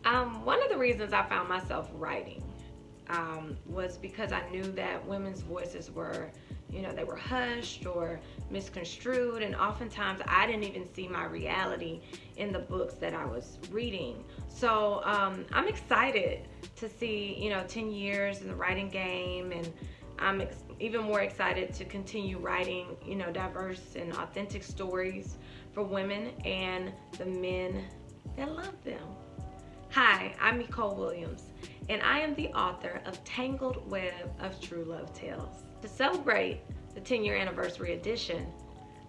One of the reasons I found myself writing was because I knew that women's voices were, they were hushed or misconstrued, and oftentimes I didn't even see my reality in the books that I was reading. So I'm excited to see, 10 years in the writing game, and I'm even more excited to continue writing, diverse and authentic stories for women and the men that love them. Hi, I'm Nicole Williams, and I am the author of Tangled Web of True Love Tales. To celebrate the 10-year anniversary edition,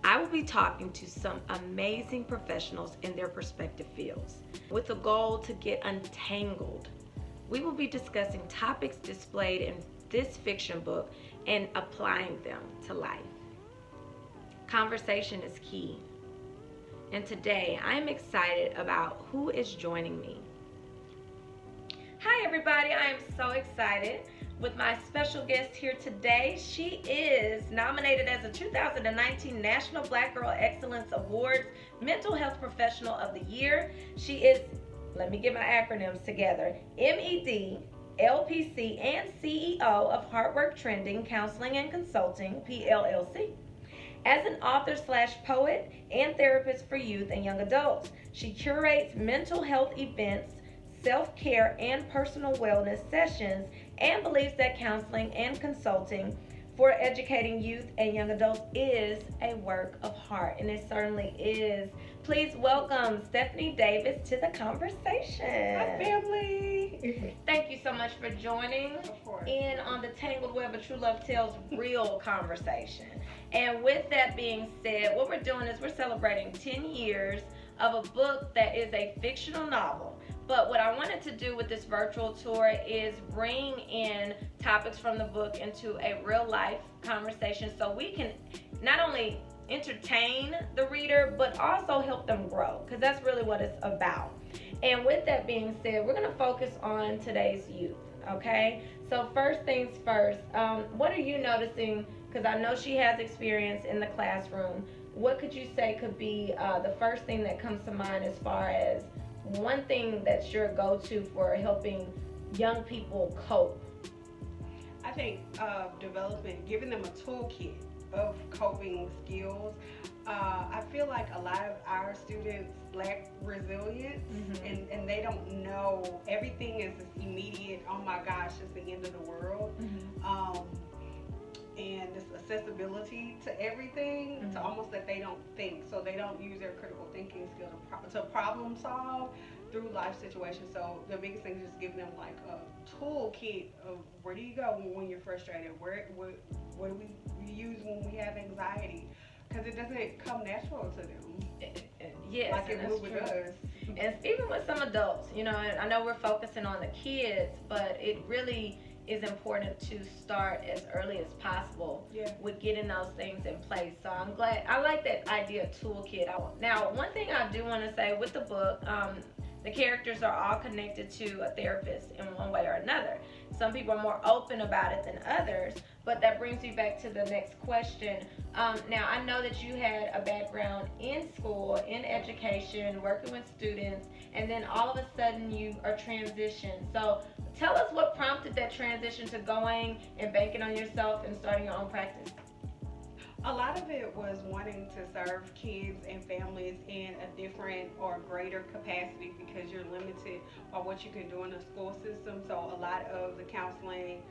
I will be talking to some amazing professionals in their respective fields with the goal to get untangled. We will be discussing topics displayed in this fiction book and applying them to life. Conversation is key. And today I am excited about who is joining me. Hi everybody, I am so excited with my special guest here today. She is nominated as a 2019 National Black Girl Excellence Awards Mental Health Professional of the Year. She is, let me get my acronyms together, MED, LPC, and CEO of HeartworkTrending Counseling and Consulting, PLLC. As an author / poet and therapist for youth and young adults, she curates mental health events, self-care, and personal wellness sessions, and believes that counseling and consulting for educating youth and young adults is a work of heart, and it certainly is. Please welcome Stephanie Davis to the conversation. Hi, family. Thank you so much for joining in on the Tangled Web of True Love Tales real conversation. And with that being said, what we're doing is we're celebrating 10 years of a book that is a fictional novel. But what I wanted to do with this virtual tour is bring in topics from the book into a real life conversation so we can not only entertain the reader but also help them grow, because that's really what it's about. And with that being said, we're going to focus on today's youth, okay? So first things first, what are you noticing? Because I know she has experience in the classroom. What could you say could be the first thing that comes to mind as far as one thing that's your go-to for helping young people cope? I think giving them a toolkit of coping skills. I feel like a lot of our students lack resilience, and they don't know everything is this immediate, oh my gosh, it's the end of the world. And this accessibility to everything, to almost that they don't think, so they don't use their critical thinking skill to problem solve through life situations. So the biggest thing is just giving them like a toolkit of where do you go when you're frustrated, what do we use when we have anxiety, because it doesn't come natural to them. Yes, like it would with us. And even with some adults, I know we're focusing on the kids, but it really is important to start as early as possible with getting those things in place. So I'm glad, I like that idea of toolkit. Now, one thing I do want to say with the book, the characters are all connected to a therapist in one way or another. Some people are more open about it than others, but that brings me back to the next question. Now, I know that you had a background in school, in education, working with students, and then all of a sudden you are transitioned. So tell us what prompted that transition to going and banking on yourself and starting your own practice. A lot of it was wanting to serve kids and families in a different or greater capacity, because you're limited by what you can do in the school system. So a lot of the counseling,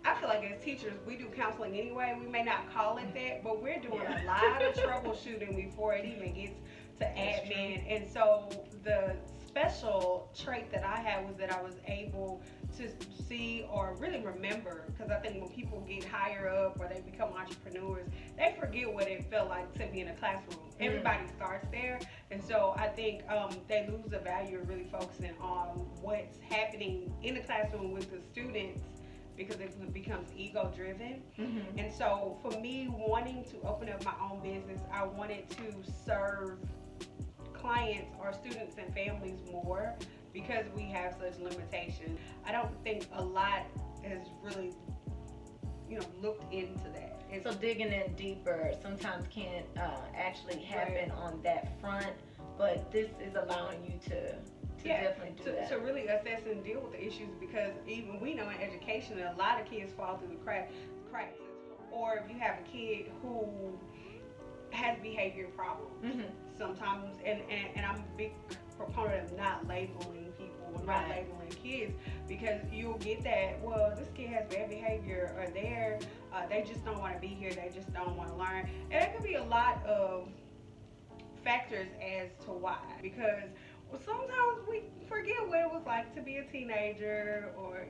I feel like as teachers, we do counseling anyway. We may not call it that, but we're doing a lot of troubleshooting before it even gets to admin. And so the special trait that I had was that I was able to see or really remember, because I think when people get higher up or they become entrepreneurs, they forget what it felt like to be in a classroom. Everybody starts there, and so I think they lose the value of really focusing on what's happening in the classroom with the students, because it becomes ego driven. And so for me, wanting to open up my own business, I wanted to serve clients or students and families more, because we have such limitations. I don't think a lot has really, looked into that. So digging in deeper sometimes can't actually happen on that front, but this is allowing you to definitely do that. To really assess and deal with the issues, because even we know in education a lot of kids fall through the cracks. Or if you have a kid who has behavior problems, sometimes, and I'm a big proponent of not labeling people, not labeling kids, because you'll get that, well, this kid has bad behavior, or they just don't want to be here, they just don't want to learn. And it could be a lot of factors as to why, because sometimes we forget what it was like to be a teenager, or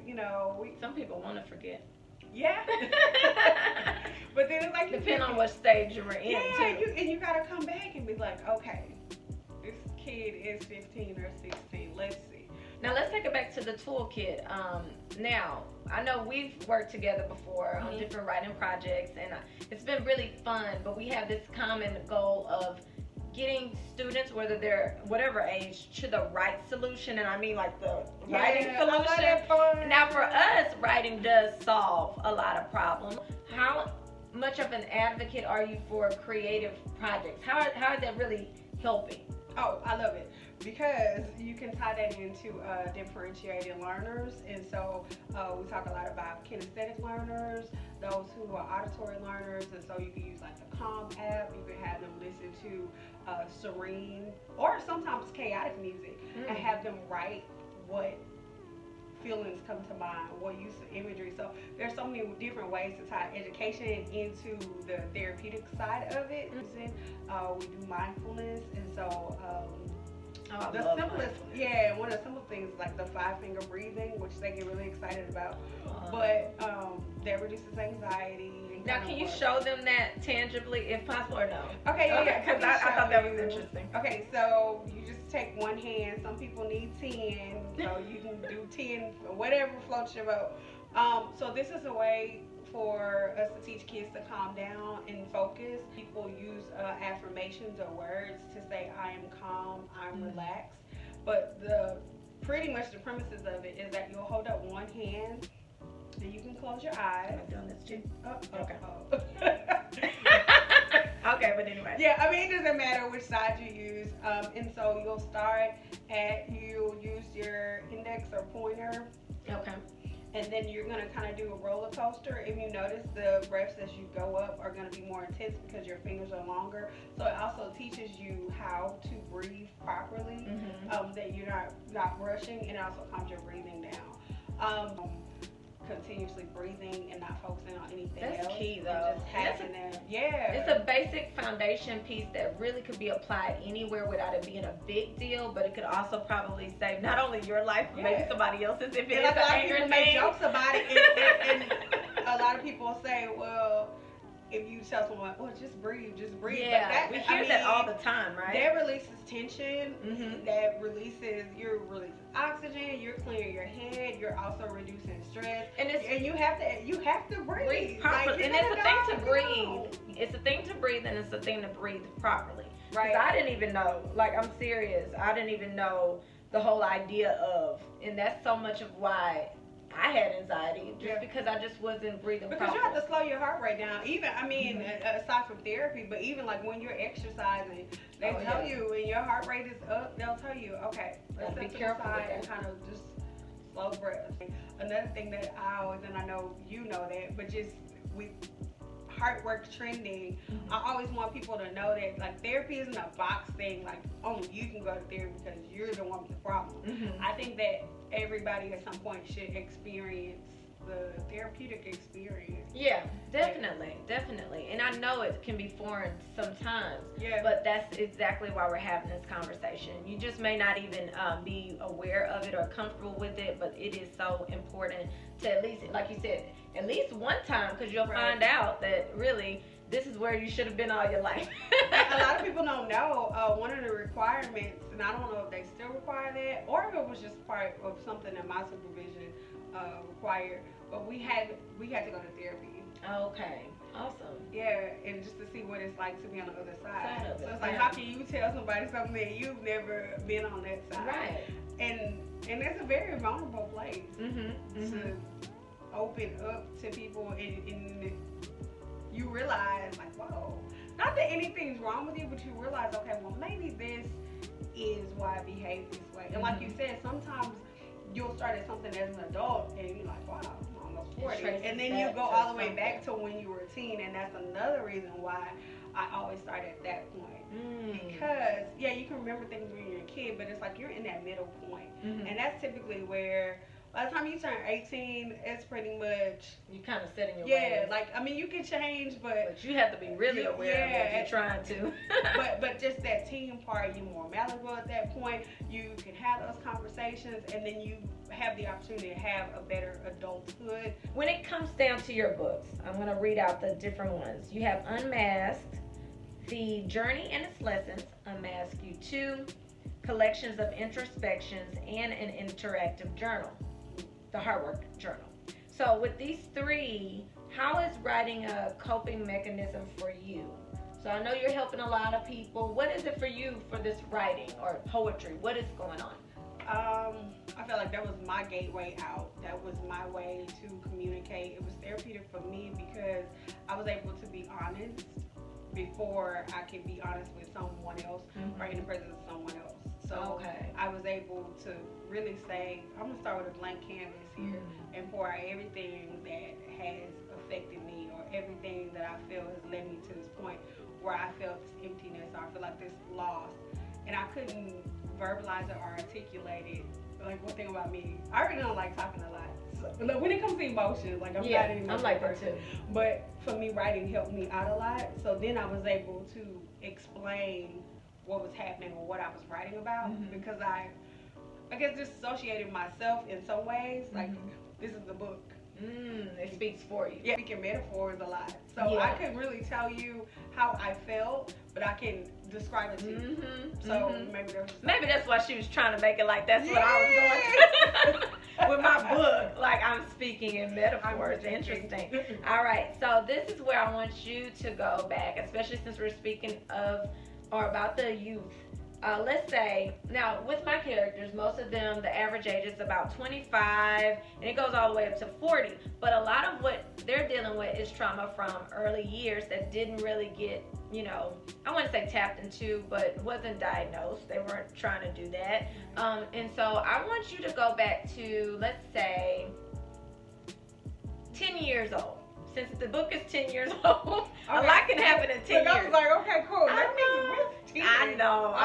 some people want to forget. Yeah. But then it's like, depending on what stage you were in. And you gotta come back and be like, okay, this kid is 15 or 16, let's see. Now let's take it back to the toolkit. Now I know we've worked together before on different writing projects, and it's been really fun, but we have this common goal of getting students, whether they're whatever age, to the right solution, and I mean like the writing solution. Now for us, writing does solve a lot of problems. How much of an advocate are you for creative projects? How is that really helping? Oh, I love it, because you can tie that into differentiated learners. And so we talk a lot about kinesthetic learners, those who are auditory learners, and so you can use like the Calm app. You can have them listen to serene or sometimes chaotic music, and have them write what feelings come to mind, what use of imagery. So there's so many different ways to tie education into the therapeutic side of it. We do mindfulness, and so the simplest, one of the simple things like the 5-finger breathing, which they get really excited about, but that reduces anxiety. Now, can you show them that tangibly, if possible, or no? Okay, because I thought that was interesting. Okay, so you just take one hand. Some people need 10, so you can do 10, whatever floats your boat. So this is a way for us to teach kids to calm down and focus. People use affirmations or words to say, I am calm, I'm relaxed. But pretty much the premises of it is that you'll hold up one hand, and you can close your eyes. I'm doing this too. Okay. Okay, but anyway. Yeah, I mean, it doesn't matter which side you use. And so you'll use your index or pointer. Okay. And then you're going to kind of do a roller coaster. If you notice, the breaths as you go up are going to be more intense because your fingers are longer. So it also teaches you how to breathe properly, that you're not rushing, and it also calms your breathing down. Continuously breathing and not focusing on anything else. That's key, though. Just having that. Yeah. It's a basic foundation piece that really could be applied anywhere without it being a big deal, but it could also probably save not only your life, but maybe somebody else's if it is an anger thing. Make jokes about it, and a lot of people say, well, if you tell someone, well, just breathe. Yeah, we hear that all the time, right? That releases tension. That releases oxygen. You're clearing your head. You're also reducing stress. And you have to breathe properly. And it's a thing to breathe. It's a thing to breathe, and it's a thing to breathe properly. Right. I didn't even know. Like, I'm serious. I didn't even know the whole idea of, and that's so much of why I had anxiety, because I just wasn't breathing properly. Because you have to slow your heart rate down. Even, aside from therapy, but even like when you're exercising, they tell you when your heart rate is up, they'll tell you, okay, let's be careful and kind of just slow breath. Another thing that I always, and I know you know that, but just with HeartworkTrending, I always want people to know that like therapy isn't a box thing, like only you can go to therapy because you're the one with the problem. I think that everybody at some point should experience the therapeutic experience. Yeah, definitely. And I know it can be foreign sometimes, but that's exactly why we're having this conversation. You just may not even be aware of it or comfortable with it, but it is so important to at least, like you said, at least one time, because you'll find out that really this is where you should have been all your life. A lot of people don't know one of the requirements, and I don't know if they still require that or if it was just part of something that my supervision required, but we had to go to therapy. Okay, awesome. Yeah, and just to see what it's like to be on the other side. So it's like, how can you tell somebody something that you've never been on that side? Right. And it's a very vulnerable place to open up to people, and you realize like, whoa, not that anything's wrong with you, but you realize, okay, well maybe this is why I behave this way. And like you said, sometimes you'll start at something as an adult and you're like, wow, I'm almost 40. And then you go all the way back to when you were a teen, and that's another reason why I always start at that point. Because, yeah, you can remember things when you're a kid, but it's like you're in that middle point. And that's typically where, by the time you turn 18, it's pretty much... You kind of set in your ways. Yeah, like, I mean, you can change, but you have to be really aware of what you're trying to. but just that teen part, you're more malleable at that point. You can have those conversations, and then you have the opportunity to have a better adulthood. When it comes down to your books, I'm going to read out the different ones. You have Unmasked, The Journey and Its Lessons, Unmask You 2, Collections of Introspections, and an Interactive Journal, the Heartwork Journal. So with these three, how is writing a coping mechanism for you? So I know you're helping a lot of people. What is it for you for this writing or poetry? What is going on? I felt like that was my gateway out. That was my way to communicate. It was therapeutic for me because I was able to be honest before I could be honest with someone else or in the presence of someone else. So I was able to really say, I'm going to start with a blank canvas here and pour out everything that has affected me or everything that I feel has led me to this point where I felt this emptiness or I feel like this loss. And I couldn't verbalize it or articulate it. Like, one thing about me, I really don't like talking a lot. So, when it comes to emotions, like, I'm not an emotional I'm like person. that too. But for me, writing helped me out a lot. So then I was able to explain what was happening or what I was writing about because I guess disassociated myself in some ways. Like, this is the book. It speaks for you. Yeah, speaking metaphors a lot. So I couldn't really tell you how I felt, but I can describe it to you. So maybe that's why she was trying to make it like that's what I was going through with my book. Like, I'm speaking in metaphors. Interesting. All right. So this is where I want you to go back, especially since we're speaking of or about the youth. Let's say, now with my characters, most of them, the average age is about 25, and it goes all the way up to 40. But a lot of what they're dealing with is trauma from early years that didn't really get, I wouldn't say tapped into, but wasn't diagnosed. They weren't trying to do that. And so I want you to go back to, let's say, 10 years old. Since the book is 10 years old, a lot can happen in 10 years. I was like, okay, cool. I know.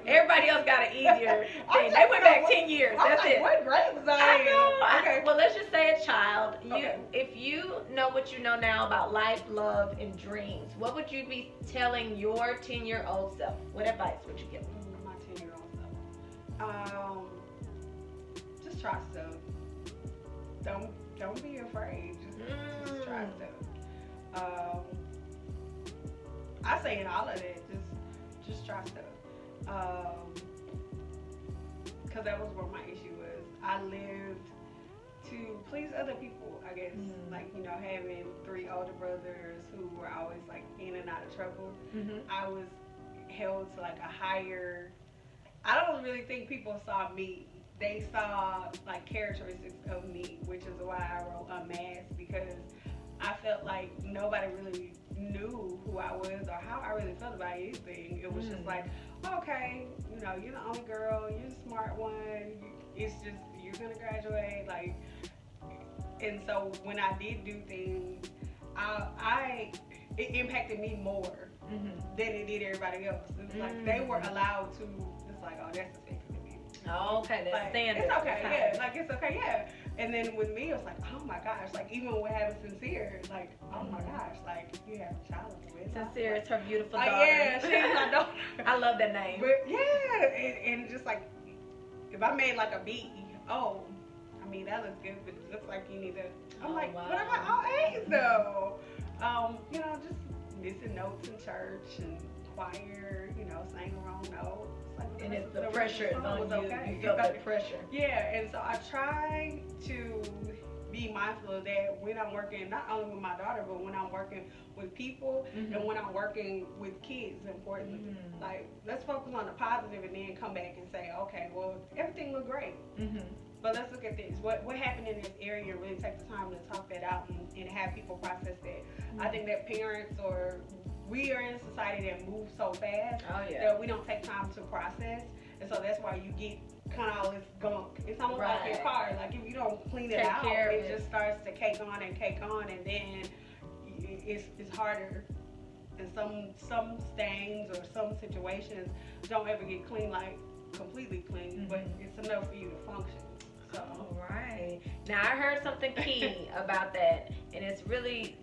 Everybody else got an easier thing. They went back 10 years. That's it. What grade was I in? Okay. Well, let's just say a child. If you know what you know now about life, love, and dreams, what would you be telling your 10-year-old self? What advice would you give them? My 10-year-old self. Just try stuff. Don't be afraid. Just try stuff. I say in all of it, just try stuff. Because that was where my issue was. I lived to please other people, I guess. Like, having 3 older brothers who were always like in and out of trouble. I was held to like a higher, I don't really think people saw me. They saw like characteristics of me, which is why I wrote Unmasked, because I felt like nobody really knew who I was or how I really felt about anything. It was just like, okay, you're the only girl, you're the smart one, it's just, you're gonna graduate, like, and so when I did do things, it impacted me more than it did everybody else. It's like they were allowed to, it's like, oh, that's expected of me. Oh, okay, that's like, standard. It's okay, yeah, like, it's okay, yeah. And then with me, it was like, oh my gosh, like, even with having Sincere, like, oh my gosh, like, you have a child with Sincere, it's her beautiful daughter. Yeah, she's my daughter. I love that name. But yeah, and just like, if I made like a beat, I mean, that looks good, but it looks like you need to, I'm like, wow. But I got all A's though. Just missing notes in church and choir, saying the wrong notes. Like, and it's the pressure is on you. Okay. You felt the pressure. Yeah, and so I try to be mindful of that when I'm working, not only with my daughter, but when I'm working with people and when I'm working with kids, importantly. Like, let's focus on the positive and then come back and say, okay, well, everything looked great. But let's look at this. What happened in this area, and really take the time to talk that out and have people process that. I think that parents or we are in a society that moves so fast that we don't take time to process, and so that's why you get kind of all this gunk. It's almost like your car. Like if you don't clean it out, it just starts to cake on, and then it's harder. And some stains or some situations don't ever get clean, like completely clean, but it's enough for you to function. So. All right. Now I heard something key about that, and it's really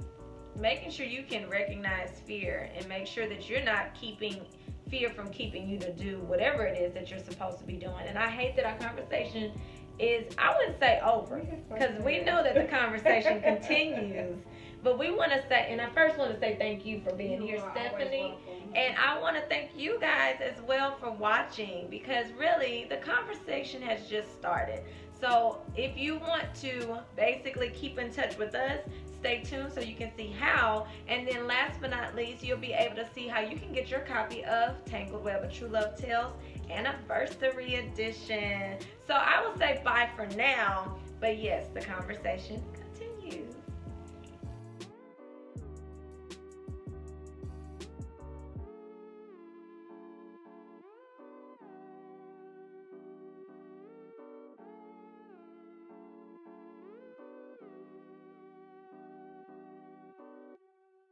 making sure you can recognize fear and make sure that you're not keeping fear from keeping you to do whatever it is that you're supposed to be doing. And I hate that our conversation is, I wouldn't say over, because we know that the conversation continues. But we want to say, and I first want to say thank you for being here, Stephanie. And I want to thank you guys as well for watching, because really the conversation has just started. So if you want to basically keep in touch with us, stay tuned so you can see how. And then last but not least, you'll be able to see how you can get your copy of Tangled Web of True Love Tales Anniversary Edition. So I will say bye for now. But yes, the conversation